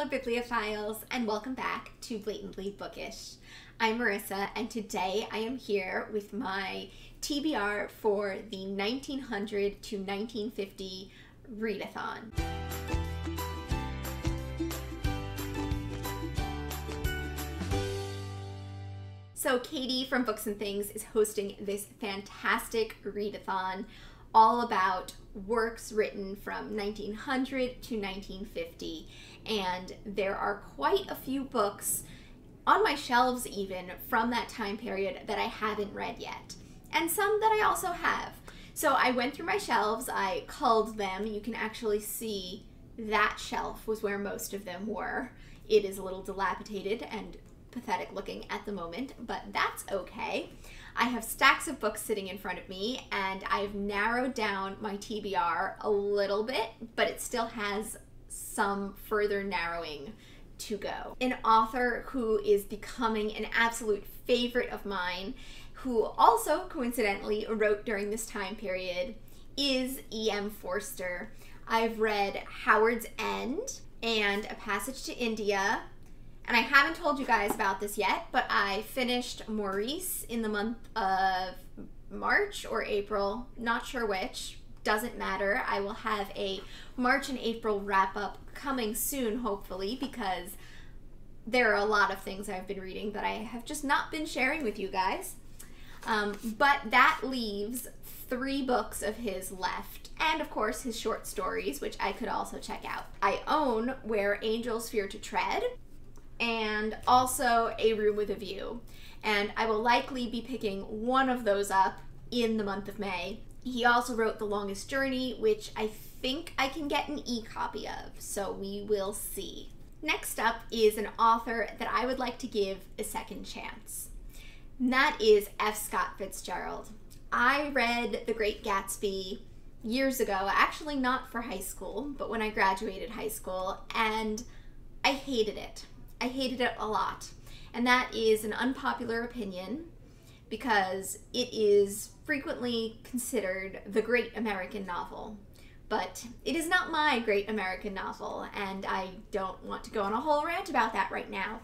bibliophiles, and welcome back to Blatantly Bookish. I'm Marissa, and today I am here with my TBR for the 1900 to 1950 readathon. So Katie from Books and Things is hosting this fantastic readathon all about works written from 1900 to 1950, and there are quite a few books on my shelves even from that time period that I haven't read yet, and some that I also have. So I went through my shelves, I culled them. You can actually see that shelf was where most of them were. It is a little dilapidated and pathetic looking at the moment, but that's okay. I have stacks of books sitting in front of me, and I've narrowed down my TBR a little bit, but it still has some further narrowing to go. An author who is becoming an absolute favorite of mine, who also coincidentally wrote during this time period, is E.M. Forster. I've read Howard's End and A Passage to India. And I haven't told you guys about this yet, but I finished Maurice in the month of March or April, not sure which, doesn't matter. I will have a March and April wrap-up coming soon, hopefully, because there are a lot of things I've been reading that I have just not been sharing with you guys. But that leaves 3 books of his left, and of course his short stories, which I could also check out. I own Where Angels Fear to Tread, and also A Room with a View. And I will likely be picking one of those up in the month of May. He also wrote The Longest Journey, which I think I can get an e-copy of, so we will see. Next up is an author that I would like to give a second chance. And that is F. Scott Fitzgerald. I read The Great Gatsby years ago, actually not for high school, but when I graduated high school, and I hated it. I hated it a lot, and that is an unpopular opinion because it is frequently considered the great American novel, but it is not my great American novel, and I don't want to go on a whole rant about that right now.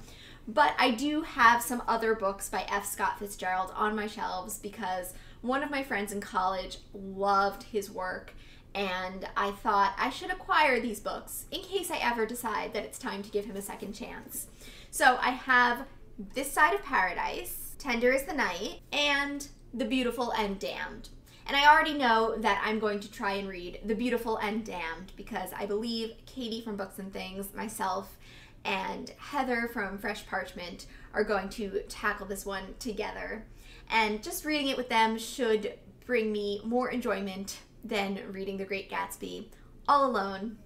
But I do have some other books by F. Scott Fitzgerald on my shelves because one of my friends in college loved his work, and I thought I should acquire these books in case I ever decide that it's time to give him a second chance. So I have This Side of Paradise, Tender is the Night, and The Beautiful and Damned. And I already know that I'm going to try and read The Beautiful and Damned because I believe Katie from Books and Things, myself, and Heather from Fresh Parchment are going to tackle this one together. And just reading it with them should bring me more enjoyment than reading The Great Gatsby all alone.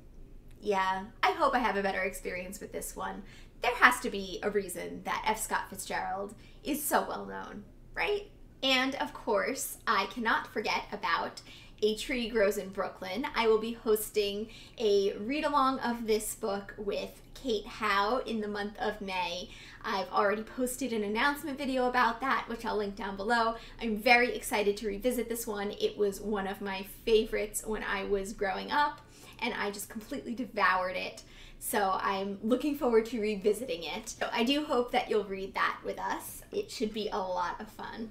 Yeah, I hope I have a better experience with this one. There has to be a reason that F. Scott Fitzgerald is so well known, right? And of course, I cannot forget about A Tree Grows in Brooklyn. I will be hosting a read-along of this book with Kate Howe in the month of May. I've already posted an announcement video about that, which I'll link down below. I'm very excited to revisit this one. It was one of my favorites when I was growing up, and I just completely devoured it. So I'm looking forward to revisiting it. So I do hope that you'll read that with us. It should be a lot of fun.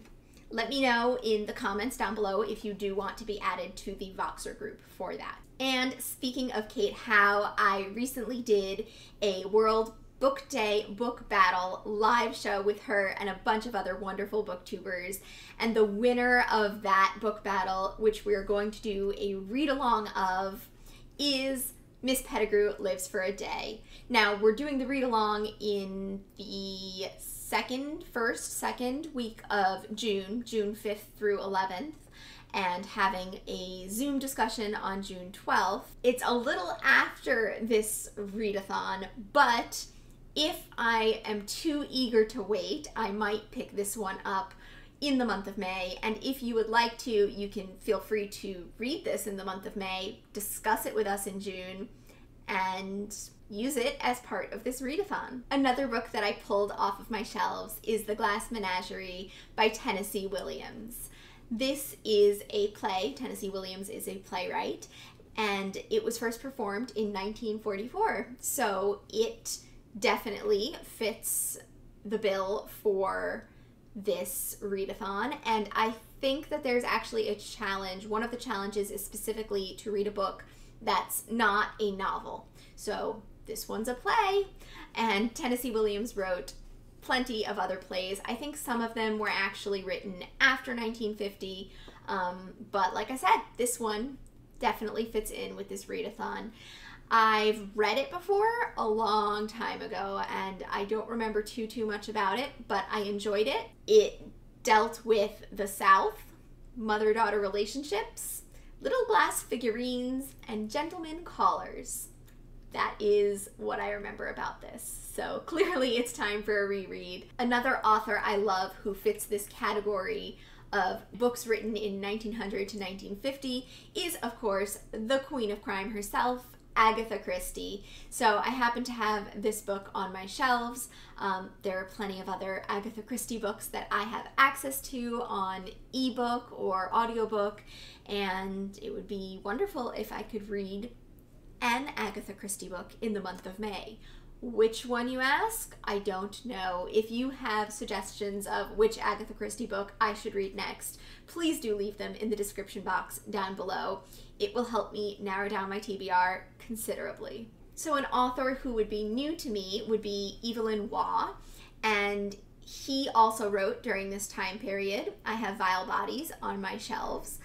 Let me know in the comments down below if you do want to be added to the Voxer group for that. And speaking of Kate Howe, I recently did a World Book Day Book Battle live show with her and a bunch of other wonderful booktubers. And the winner of that book battle, which we're going to do a read-along of, is Miss Pettigrew Lives for a Day. Now, we're doing the read-along in the second week of June 5th through 11th, and having a Zoom discussion on June 12th. It's a little after this readathon, but if I am too eager to wait, I might pick this one up in the month of May. And if you would like to, you can feel free to read this in the month of May, discuss it with us in June, and use it as part of this readathon. Another book that I pulled off of my shelves is The Glass Menagerie by Tennessee Williams. This is a play. Tennessee Williams is a playwright, and it was first performed in 1944. So it definitely fits the bill for this readathon, and I think that there's actually a challenge. One of the challenges is specifically to read a book that's not a novel. So this one's a play, and Tennessee Williams wrote plenty of other plays. I think some of them were actually written after 1950, but like I said, this one definitely fits in with this readathon. I've read it before a long time ago, and I don't remember too much about it, but I enjoyed it. It dealt with the South, mother-daughter relationships, little glass figurines, and gentlemen callers. That is what I remember about this. So clearly it's time for a reread. Another author I love who fits this category of books written in 1900 to 1950 is, of course, the Queen of Crime herself, Agatha Christie. So I happen to have this book on my shelves. There are plenty of other Agatha Christie books that I have access to on ebook or audiobook, and it would be wonderful if I could read an Agatha Christie book in the month of May. Which one, you ask? I don't know. If you have suggestions of which Agatha Christie book I should read next, please do leave them in the description box down below. It will help me narrow down my TBR considerably. So an author who would be new to me would be Evelyn Wood, and he also wrote during this time period. I have Vile Bodies on my shelves.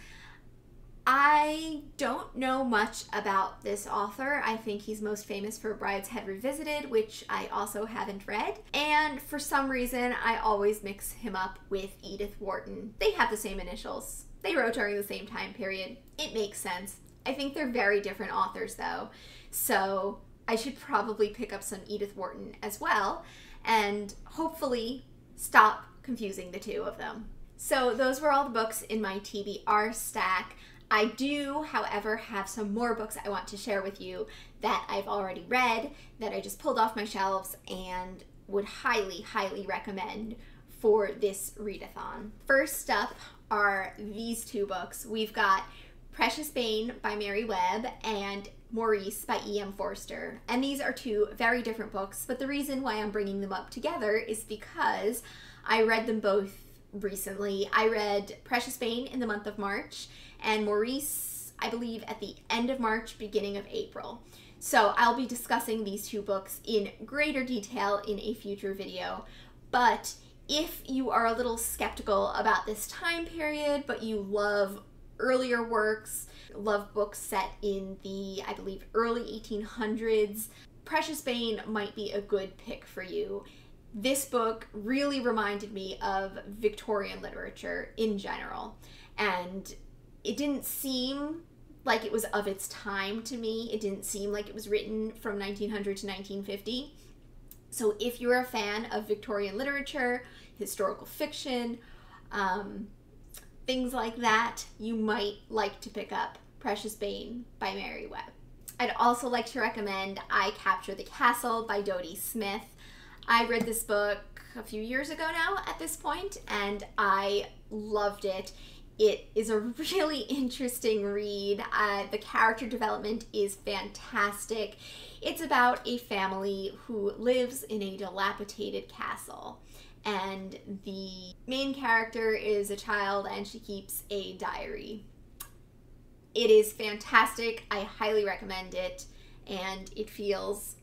I don't know much about this author. I think he's most famous for Brideshead Revisited, which I also haven't read. And for some reason, I always mix him up with Edith Wharton. They have the same initials. They wrote during the same time period. It makes sense. I think they're very different authors though. So I should probably pick up some Edith Wharton as well, and hopefully stop confusing the two of them. So those were all the books in my TBR stack. I do, however, have some more books I want to share with you that I've already read, that I just pulled off my shelves and would highly recommend for this readathon. First up are these two books. We've got Precious Bane by Mary Webb and Maurice by E.M. Forster. And these are two very different books, but the reason why I'm bringing them up together is because I read them both recently. I read Precious Bane in the month of March, and Maurice, I believe, at the end of March, beginning of April. So I'll be discussing these two books in greater detail in a future video. But if you are a little skeptical about this time period, but you love earlier works, love books set in the, I believe, early 1800s, Precious Bane might be a good pick for you. This book really reminded me of Victorian literature in general, and it didn't seem like it was of its time to me. It didn't seem like it was written from 1900 to 1950. So if you're a fan of Victorian literature, historical fiction, things like that, you might like to pick up Precious Bane by Mary Webb. I'd also like to recommend I Capture the Castle by Dodie Smith. I read this book a few years ago now at this point, and I loved it. It is a really interesting read. The character development is fantastic. It's about a family who lives in a dilapidated castle, and the main character is a child and she keeps a diary. It is fantastic. I highly recommend it, and it feels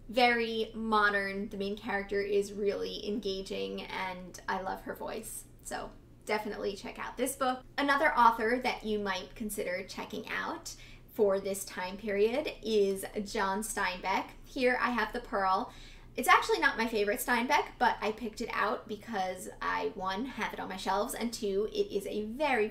very modern. The main character is really engaging, and I love her voice. So definitely check out this book. Another author that you might consider checking out for this time period is John Steinbeck. Here I have The Pearl. It's actually not my favorite Steinbeck, but I picked it out because I, one, have it on my shelves, and two, it is a very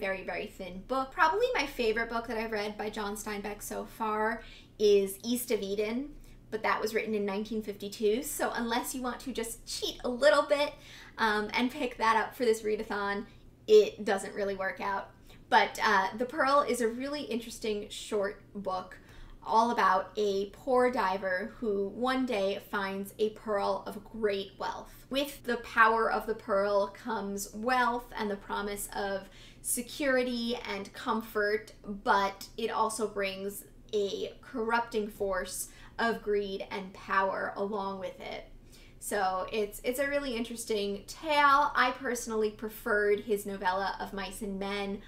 thin book. Probably my favorite book that I've read by John Steinbeck so far is East of Eden, but that was written in 1952, so unless you want to just cheat a little bit and pick that up for this readathon, it doesn't really work out. But The Pearl is a really interesting short book. all about a poor diver who one day finds a pearl of great wealth. With the power of the pearl comes wealth and the promise of security and comfort, but it also brings a corrupting force of greed and power along with it. So it's a really interesting tale. I personally preferred his novella of Mice and Men.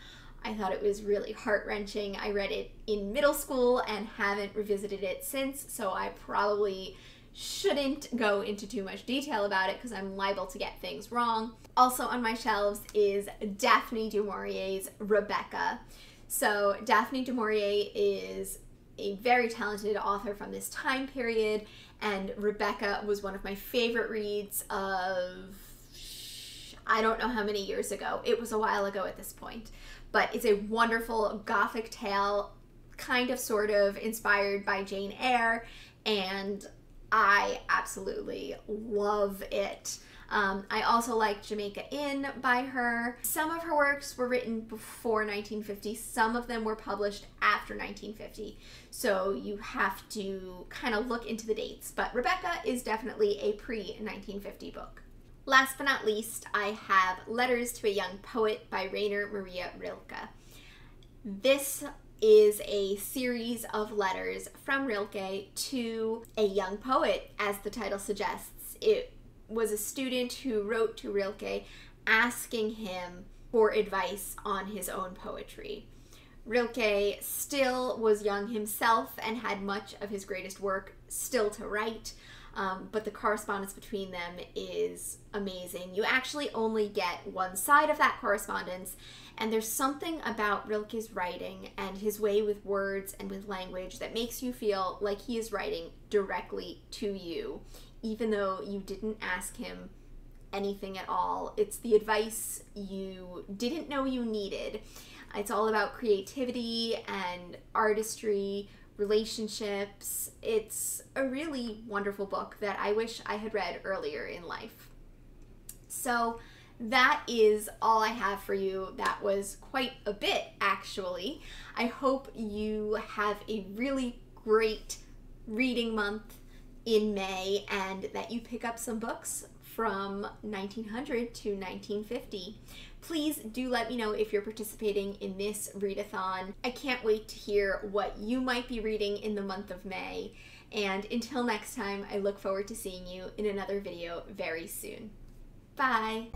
I thought it was really heart-wrenching. I read it in middle school and haven't revisited it since, so I probably shouldn't go into too much detail about it because I'm liable to get things wrong. Also on my shelves is Daphne du Maurier's Rebecca. So Daphne du Maurier is a very talented author from this time period, and Rebecca was one of my favorite reads of, I don't know how many years ago. It was a while ago at this point. But it's a wonderful Gothic tale, kind of sort of inspired by Jane Eyre, and I absolutely love it. I also like Jamaica Inn by her. Some of her works were written before 1950. Some of them were published after 1950. So you have to kind of look into the dates. But Rebecca is definitely a pre-1950 book. Last but not least, I have Letters to a Young Poet by Rainer Maria Rilke. This is a series of letters from Rilke to a young poet, as the title suggests. It was a student who wrote to Rilke asking him for advice on his own poetry. Rilke still was young himself and had much of his greatest work still to write. But the correspondence between them is amazing. You actually only get one side of that correspondence, and there's something about Rilke's writing and his way with words and with language that makes you feel like he is writing directly to you, even though you didn't ask him anything at all. It's the advice you didn't know you needed. It's all about creativity and artistry, relationships. It's a really wonderful book that I wish I had read earlier in life. So that is all I have for you. That was quite a bit, actually. I hope you have a really great reading month in May and that you pick up some books from 1900 to 1950. Please do let me know if you're participating in this readathon. I can't wait to hear what you might be reading in the month of May. And until next time, I look forward to seeing you in another video very soon. Bye!